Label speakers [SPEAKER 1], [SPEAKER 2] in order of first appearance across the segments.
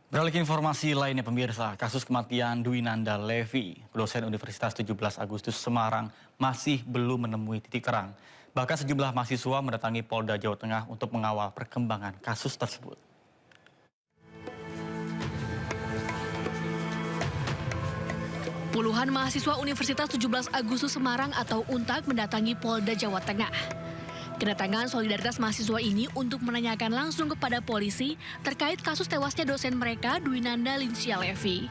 [SPEAKER 1] Beralih ke informasi lainnya pemirsa, kasus kematian Dwinanda Levi, dosen Universitas 17 Agustus Semarang masih belum menemui titik terang. Bahkan sejumlah mahasiswa mendatangi Polda Jawa Tengah untuk mengawal perkembangan kasus tersebut.
[SPEAKER 2] Puluhan mahasiswa Universitas 17 Agustus Semarang atau UNTAG mendatangi Polda Jawa Tengah. Kedatangan solidaritas mahasiswa ini untuk menanyakan langsung kepada polisi terkait kasus tewasnya dosen mereka Dwinanda Lincia Levi.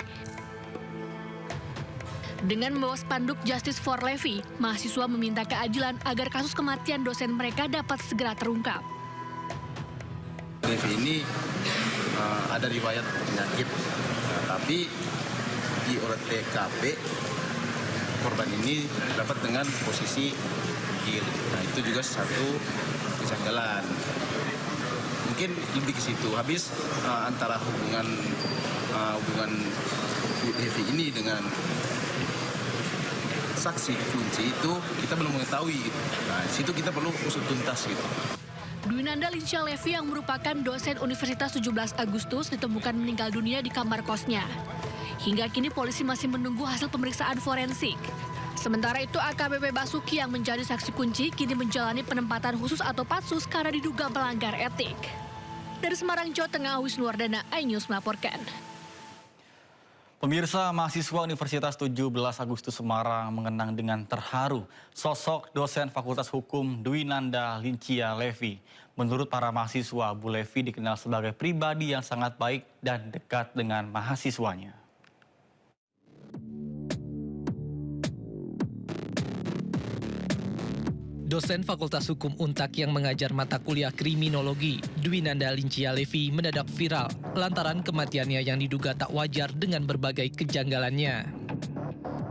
[SPEAKER 2] Dengan membawa spanduk Justice for Levi, mahasiswa meminta keadilan agar kasus kematian dosen mereka dapat segera terungkap.
[SPEAKER 3] Levi ini ada riwayat penyakit, tapi di oleh TKP korban ini dapat dengan posisi gil. Nah, itu juga satu kejanggalan. Mungkin lebih ke situ. Habis antara hubungan Levi ini dengan saksi kunci itu kita belum mengetahui. Gitu. Nah, di situ kita perlu usut tuntas gitu.
[SPEAKER 2] Dwinanda Lincia Levi yang merupakan dosen Universitas 17 Agustus ditemukan meninggal dunia di kamar kosnya. Hingga kini polisi masih menunggu hasil pemeriksaan forensik. Sementara itu AKBP Basuki yang menjadi saksi kunci kini menjalani penempatan khusus atau patsus karena diduga melanggar etik. Dari Semarang, Jawa Tengah, Wisnuwardana, iNews melaporkan.
[SPEAKER 1] Pemirsa, mahasiswa Universitas 17 Agustus Semarang mengenang dengan terharu sosok dosen Fakultas Hukum Dwinanda Lincia Levi. Menurut para mahasiswa, Bu Levi dikenal sebagai pribadi yang sangat baik dan dekat dengan mahasiswanya.
[SPEAKER 4] Dosen Fakultas Hukum UNTAG yang mengajar mata kuliah kriminologi, Dwinanda Lincia Levi mendadak viral lantaran kematiannya yang diduga tak wajar dengan berbagai kejanggalannya.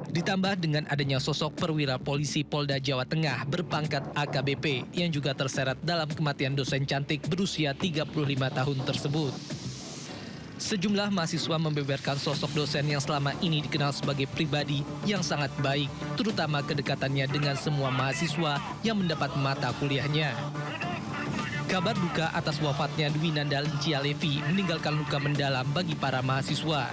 [SPEAKER 4] Ditambah dengan adanya sosok perwira polisi Polda Jawa Tengah berpangkat AKBP yang juga terseret dalam kematian dosen cantik berusia 35 tahun tersebut. Sejumlah mahasiswa membeberkan sosok dosen yang selama ini dikenal sebagai pribadi yang sangat baik, terutama kedekatannya dengan semua mahasiswa yang mendapat mata kuliahnya. Kabar duka atas wafatnya Dwinanda Lincia Levi meninggalkan luka mendalam bagi para mahasiswa.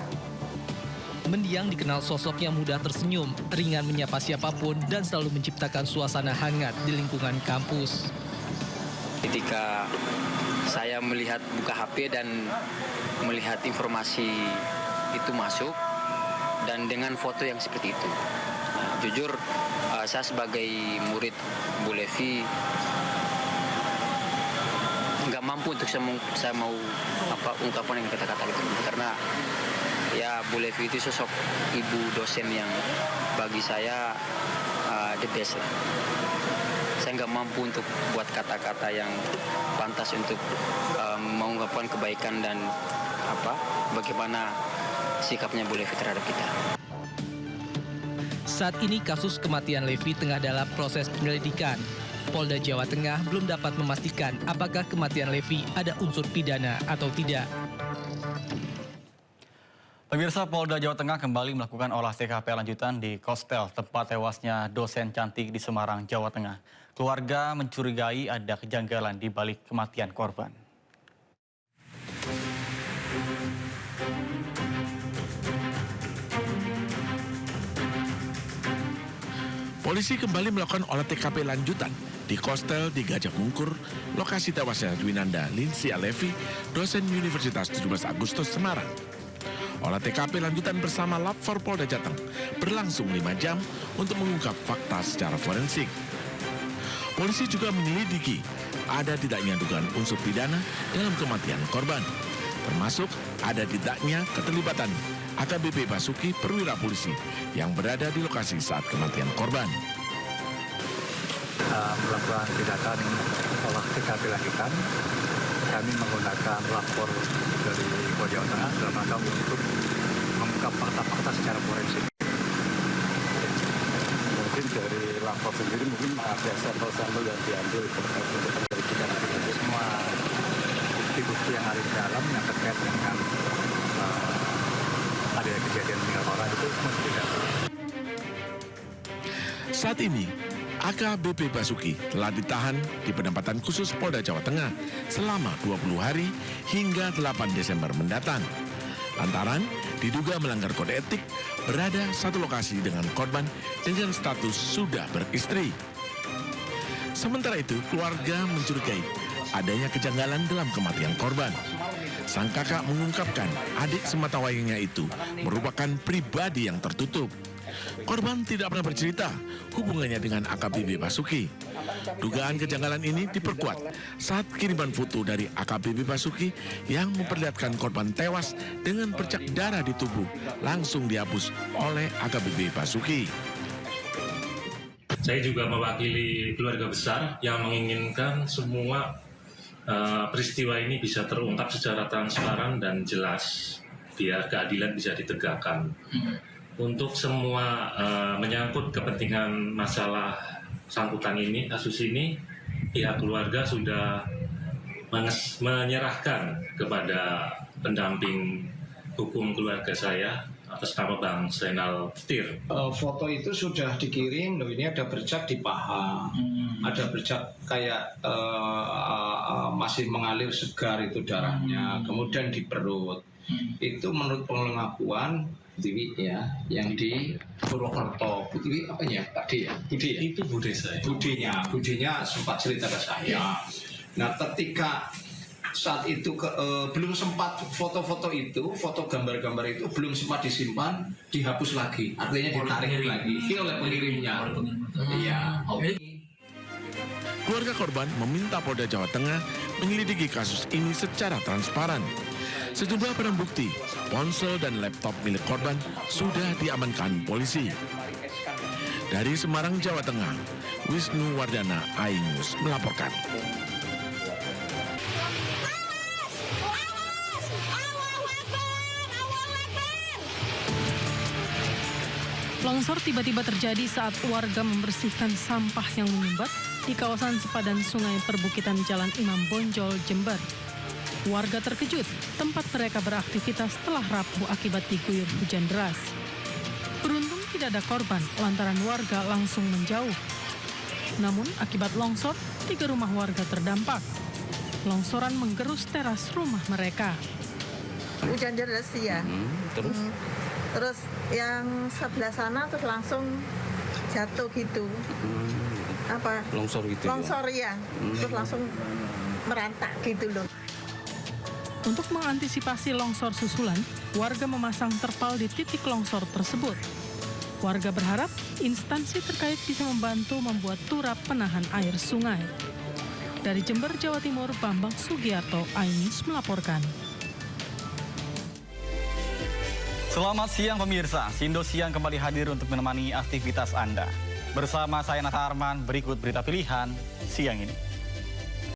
[SPEAKER 4] Mendiang dikenal sosok yang mudah tersenyum, ringan menyapa siapapun, dan selalu menciptakan suasana hangat di lingkungan kampus.
[SPEAKER 5] Ketika saya melihat buka HP dan melihat informasi itu masuk dan dengan foto yang seperti itu, jujur saya sebagai murid Bu Levi nggak mampu untuk saya mau ungkapan yang kata-kata itu, karena ya Bu Levi itu sosok ibu dosen yang bagi saya the best lah. Saya nggak mampu untuk buat kata-kata yang pantas untuk mengungkapkan kebaikan dan bagaimana sikapnya Bu Levi terhadap kita.
[SPEAKER 4] Saat ini kasus kematian Levi tengah dalam proses penyelidikan. Polda Jawa Tengah belum dapat memastikan apakah kematian Levi ada unsur pidana atau tidak.
[SPEAKER 1] Pemirsa, Polda Jawa Tengah kembali melakukan olah TKP lanjutan di Kostel, tempat tewasnya dosen cantik di Semarang, Jawa Tengah. Keluarga mencurigai ada kejanggalan di balik kematian korban.
[SPEAKER 6] Polisi kembali melakukan olah TKP lanjutan di Kostel di Gajah Mungkur, lokasi tewasnya Dwinanda Lincia Levi, dosen Universitas 17 Agustus Semarang. Olah TKP lanjutan bersama Lab 4 Polda Jateng berlangsung 5 jam untuk mengungkap fakta secara forensik. Polisi juga menyelidiki ada tidaknya dugaan unsur pidana dalam kematian korban, termasuk ada tidaknya keterlibatan AKBP Basuki perwira polisi yang berada di lokasi saat kematian korban.
[SPEAKER 7] Melakukan tindakan olah TKP lanjutan, kami menggunakan lapor dari Polda Jawa Tengah dalam rangka untuk mengungkap fakta-fakta secara forensik. Mungkin dari lapor sendiri mungkin ada sampel-sampel yang diambil terkait untuk penyelidikan semua bukti-bukti yang ada di dalam yang terkait dengan adanya kejadian meninggal orang itu semua tidak.
[SPEAKER 6] Saat ini, AKBP Basuki telah ditahan di penempatan khusus Polda Jawa Tengah selama 20 hari hingga 8 Desember mendatang. Lantaran diduga melanggar kode etik berada satu lokasi dengan korban dengan status sudah beristri. Sementara itu, keluarga mencurigai adanya kejanggalan dalam kematian korban. Sang kakak mengungkapkan adik sematawayangnya itu merupakan pribadi yang tertutup. Korban tidak pernah bercerita hubungannya dengan AKBP Basuki. Dugaan kejanggalan ini diperkuat saat kiriman foto dari AKBP Basuki yang memperlihatkan korban tewas dengan bercak darah di tubuh langsung dihapus oleh AKBP Basuki.
[SPEAKER 8] Saya juga mewakili keluarga besar yang menginginkan semua peristiwa ini bisa terungkap secara transparan dan jelas, biar keadilan bisa ditegakkan. Untuk semua menyangkut kepentingan masalah sangkutan ini, kasus ini, pihak keluarga sudah menyerahkan kepada pendamping hukum keluarga saya atas nama Bang Zainal Petir.
[SPEAKER 9] Foto itu sudah dikirim, loh ini ada bercak di paha, ada bercak kayak masih mengalir segar itu darahnya, kemudian di perut. Itu menurut pengakuan Butiwi ya, yang di Purwokerto. Butiwi apa ya? Tadi ya? Budi ya?
[SPEAKER 8] Itu bude saya.
[SPEAKER 9] Budinya sempat cerita ke saya. Nah, ketika saat itu belum sempat foto-foto itu, foto gambar-gambar itu belum sempat disimpan, dihapus lagi. Artinya ditarik lagi oleh pengirimnya. Iya.
[SPEAKER 6] Keluarga korban meminta Polda Jawa Tengah menyelidiki kasus ini secara transparan. Sejumlah barang bukti, ponsel dan laptop milik korban sudah diamankan polisi. Dari Semarang, Jawa Tengah, Wisnu Wardana, iNews melaporkan.
[SPEAKER 10] Longsor tiba-tiba terjadi saat warga membersihkan sampah yang menyumbat di kawasan sepadan Sungai Perbukitan Jalan Imam Bonjol, Jember. Warga terkejut, tempat mereka beraktivitas telah rapuh akibat diguyur hujan deras. Beruntung tidak ada korban, lantaran warga langsung menjauh. Namun akibat longsor, 3 rumah warga terdampak. Longsoran menggerus teras rumah mereka.
[SPEAKER 11] Hujan deras ya. Terus yang sebelah sana terus langsung jatuh gitu. Apa?
[SPEAKER 12] Longsor gitu.
[SPEAKER 11] Longsor ya. Terus langsung merantak gitu loh.
[SPEAKER 10] Untuk mengantisipasi longsor susulan, warga memasang terpal di titik longsor tersebut. Warga berharap instansi terkait bisa membantu membuat turap penahan air sungai. Dari Jember, Jawa Timur, Bambang Sugiarto, iNews melaporkan.
[SPEAKER 1] Selamat siang pemirsa, Sindo Siang kembali hadir untuk menemani aktivitas Anda. Bersama saya Nata Arman, berikut berita pilihan siang ini.